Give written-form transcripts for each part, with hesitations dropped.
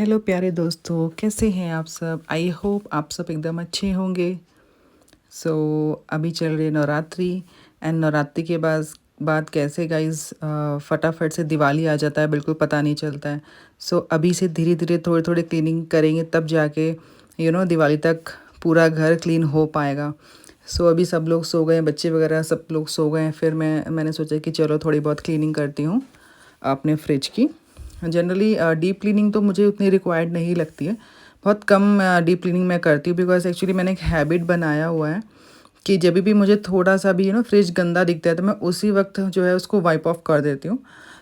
Hello प्यारे दोस्तों, कैसे हैं आप सब? आई होप आप सब एकदम अच्छे होंगे। सो अभी चल रही है नवरात्रि एंड नवरात्रि के बाद कैसे गाइस फटाफट से दिवाली आ जाता है, बिल्कुल पता नहीं चलता है। सो अभी से धीरे धीरे थोड़े थोड़े क्लीनिंग करेंगे तब जाके दिवाली तक पूरा घर क्लीन हो पाएगा। सो अभी सब लोग सो गए हैं, बच्चे वगैरह सब लोग सो गए हैं। फिर मैंने सोचा कि चलो थोड़ी बहुत क्लीनिंग करती हूँ अपने फ्रिज की। जनरली डीप क्लीनिंग तो मुझे उतनी रिक्वायर्ड नहीं लगती है, बहुत कम डीप क्लीनिंग मैं करती हूँ, बिकॉज एक्चुअली मैंने एक हैबिट बनाया हुआ है कि जब भी मुझे थोड़ा सा भी फ्रिज गंदा दिखता है तो मैं उसी वक्त जो है उसको वाइप ऑफ कर देती हूँ।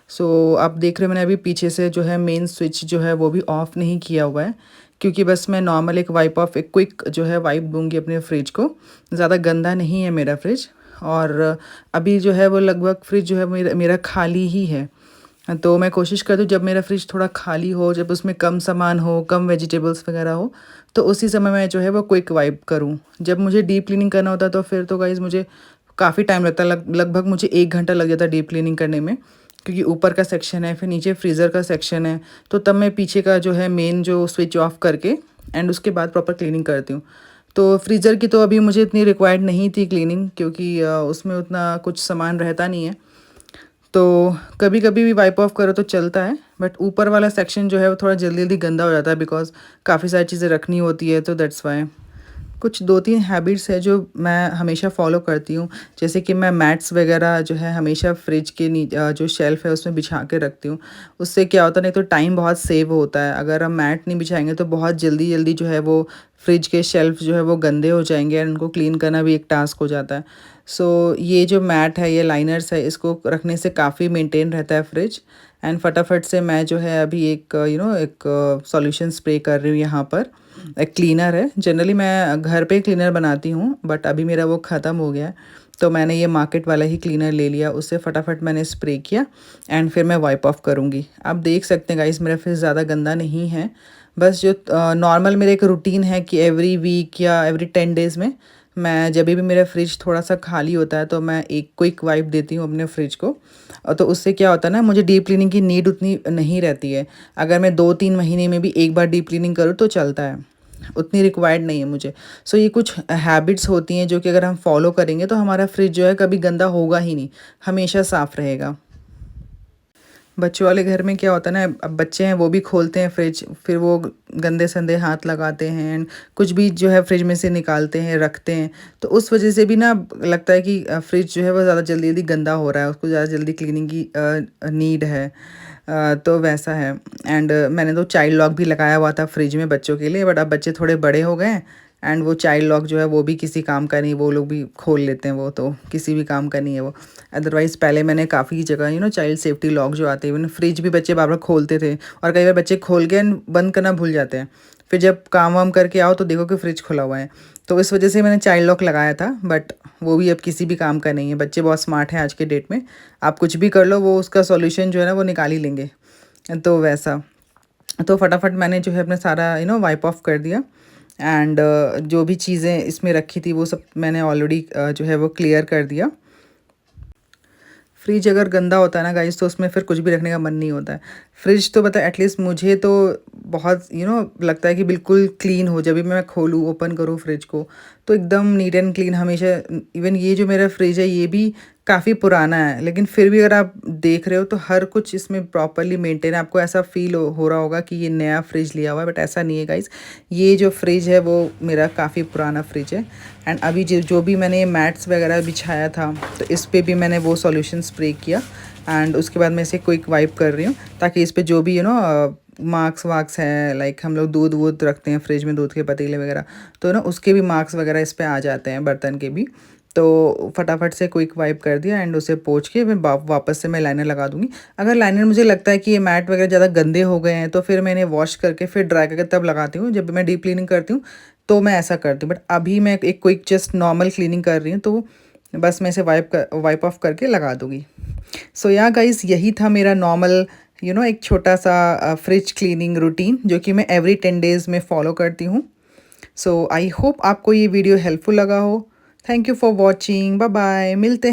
सो आप देख रहे हो, मैंने अभी पीछे से जो है मेन स्विच जो है वो भी ऑफ़ नहीं किया हुआ है, क्योंकि बस मैं नॉर्मल एक वाइप ऑफ, एक क्विक जो है वाइप दूंगी अपने फ्रिज को। ज़्यादा गंदा नहीं है मेरा फ्रिज। और अभी जो है वो लगभग फ्रिज जो है मेरा खाली ही है। तो मैं कोशिश करती हूँ जब मेरा फ्रिज थोड़ा खाली हो, जब उसमें कम सामान हो, कम वेजिटेबल्स वगैरह हो, तो उसी समय मैं जो है वो क्विक वाइप करूँ। जब मुझे डीप क्लीनिंग करना होता है तो फिर तो गाइज़ मुझे काफ़ी टाइम लगता है, लगभग मुझे 1 घंटा लग जाता है डीप क्लीनिंग करने में, क्योंकि ऊपर का सेक्शन है, फिर नीचे फ्रीज़र का सेक्शन है। तो तब मैं पीछे का जो है मेन जो स्विच ऑफ करके एंड उसके बाद प्रॉपर क्लीनिंग करती हूँ। तो फ्रीज़र की तो अभी मुझे इतनी रिक्वायर्ड नहीं थी क्लीनिंग, क्योंकि उसमें उतना कुछ सामान रहता नहीं है, तो कभी कभी भी वाइप ऑफ करो तो चलता है। बट ऊपर वाला सेक्शन जो है वो थोड़ा जल्दी जल्दी गंदा हो जाता है, बिकॉज काफ़ी सारी चीज़ें रखनी होती है, तो दैट्स वाई। कुछ 2-3 हैबिट्स है जो मैं हमेशा फॉलो करती हूँ। जैसे कि मैं मैट्स वगैरह जो है हमेशा फ्रिज के जो शेल्फ़ है उसमें बिछा के रखती हूँ। उससे क्या होता है, नहीं तो टाइम बहुत सेव होता है। अगर हम मैट नहीं बिछाएंगे तो बहुत जल्दी जल्दी जो है वो फ्रिज के शेल्फ जो है वो गंदे हो जाएंगे एंड उनको क्लीन करना भी एक टास्क हो जाता है। सो ये जो मैट है, ये लाइनर्स है, इसको रखने से काफ़ी मेंटेन रहता है फ्रिज। एंड फटाफट से मैं जो है अभी एक सॉल्यूशन स्प्रे कर रही हूँ यहाँ पर। एक क्लीनर है, जनरली मैं घर पे क्लीनर बनाती हूँ, बट अभी मेरा वो ख़त्म हो गया है, तो मैंने ये मार्केट वाला ही क्लीनर ले लिया। उससे फटाफट मैंने स्प्रे किया एंड फिर मैं वाइप ऑफ करूँगी। आप देख सकते हैं गाइस, मेरा फ्रिज ज़्यादा गंदा नहीं है। बस जो नॉर्मल मेरा एक रूटीन है कि एवरी वीक या एवरी 10 डेज़ में मैं, जब भी मेरा फ्रिज थोड़ा सा खाली होता है, तो मैं एक क्विक वाइप देती हूँ अपने फ्रिज को। तो उससे क्या होता है ना, मुझे डीप क्लीनिंग की नीड उतनी नहीं रहती है। अगर मैं 2-3 महीने में भी एक बार डीप क्लीनिंग करूँ तो चलता है, उतनी रिक्वायर्ड नहीं है मुझे। सो ये कुछ हैबिट्स होती हैं जो कि अगर हम फॉलो करेंगे तो हमारा फ्रिज जो है कभी गंदा होगा ही नहीं, हमेशा साफ़ रहेगा। बच्चों वाले घर में क्या होता है ना, अब बच्चे हैं वो भी खोलते हैं फ्रिज, फिर वो गंदे संदे हाथ लगाते हैं एंड कुछ भी जो है फ्रिज में से निकालते हैं, रखते हैं। तो उस वजह से भी ना लगता है कि फ्रिज जो है वो ज़्यादा जल्दी जल्दी गंदा हो रहा है, उसको ज़्यादा जल्दी क्लीनिंग की नीड है। तो वैसा है। एंड मैंने तो चाइल्ड लॉक भी लगाया हुआ था फ्रिज में बच्चों के लिए, बट अब बच्चे थोड़े बड़े हो गए हैं एंड वो चाइल्ड लॉक जो है वो भी किसी काम का नहीं, वो लोग भी खोल लेते हैं, वो तो किसी भी काम का नहीं है वो। अदरवाइज़ पहले मैंने काफ़ी जगह चाइल्ड सेफ्टी लॉक जो आते हैं, इवन फ्रिज भी बच्चे बार बार खोलते थे, और कई बार बच्चे खोल के बंद करना भूल जाते हैं। फिर जब काम वाम करके आओ तो देखो कि फ्रिज खुला हुआ है। तो इस वजह से मैंने चाइल्ड लॉक लगाया था, बट वो भी अब किसी भी काम का नहीं है। बच्चे बहुत स्मार्ट हैं आज के डेट में, आप कुछ भी कर लो वो उसका सॉल्यूशन जो है ना वो निकाल ही लेंगे। तो वैसा, तो फटाफट मैंने जो है अपना सारा वाइप ऑफ कर दिया एंड जो भी चीज़ें इसमें रखी थी वो सब मैंने ऑलरेडी जो है वो क्लियर कर दिया। फ्रिज अगर गंदा होता है ना गाइस, तो उसमें फिर कुछ भी रखने का मन नहीं होता है। फ्रिज तो पता है, एटलीस्ट मुझे तो बहुत लगता है कि बिल्कुल क्लीन हो। जब भी मैं खोलूँ, ओपन करूँ फ्रिज को, तो एकदम नीट एंड क्लीन हमेशा। इवन ये जो मेरा फ्रिज है ये भी काफ़ी पुराना है, लेकिन फिर भी अगर आप देख रहे हो तो हर कुछ इसमें प्रॉपरली मेंटेन है। आपको ऐसा फील हो रहा होगा कि ये नया फ्रिज लिया हुआ है, बट ऐसा नहीं है गाइस। ये जो फ्रिज है वो मेरा काफ़ी पुराना फ्रिज है। एंड अभी जो भी मैंने मैट्स वगैरह बिछाया था, तो इस पर भी मैंने वो सॉल्यूशन स्प्रे किया एंड उसके बाद मैं इसे क्विक वाइप कर रही हूँ, ताकि इस पर जो भी मार्क्स वार्क्स हैं, लाइक हम लोग दूध वूध रखते हैं फ्रिज में, दूध के पतीले वगैरह, तो उसके भी मार्क्स वगैरह इस पर आ जाते हैं, बर्तन के भी। तो फटाफट से क्विक वाइप कर दिया एंड उसे पोंछ के फिर वापस से मैं लाइनर लगा दूंगी। अगर लाइनर मुझे लगता है कि ये मैट वगैरह ज़्यादा गंदे हो गए हैं, तो फिर मैं इन्हें वॉश करके फिर ड्राई करके तब लगाती हूँ। जब मैं डीप क्लीनिंग करती हूँ तो मैं ऐसा करती हूँ, बट अभी मैं एक क्विक जस्ट नॉर्मल क्लीनिंग कर रही हूँ, तो बस मैं इसे वाइप ऑफ करके लगा दूँगी। सो या गाइस, यही था मेरा नॉर्मल एक छोटा सा फ्रिज क्लीनिंग रूटीन, जो कि मैं एवरी 10 डेज़ में फॉलो करती हूँ। सो आई होप आपको ये वीडियो हेल्पफुल लगा हो। Thank you for watching, bye bye, मिलते हैं।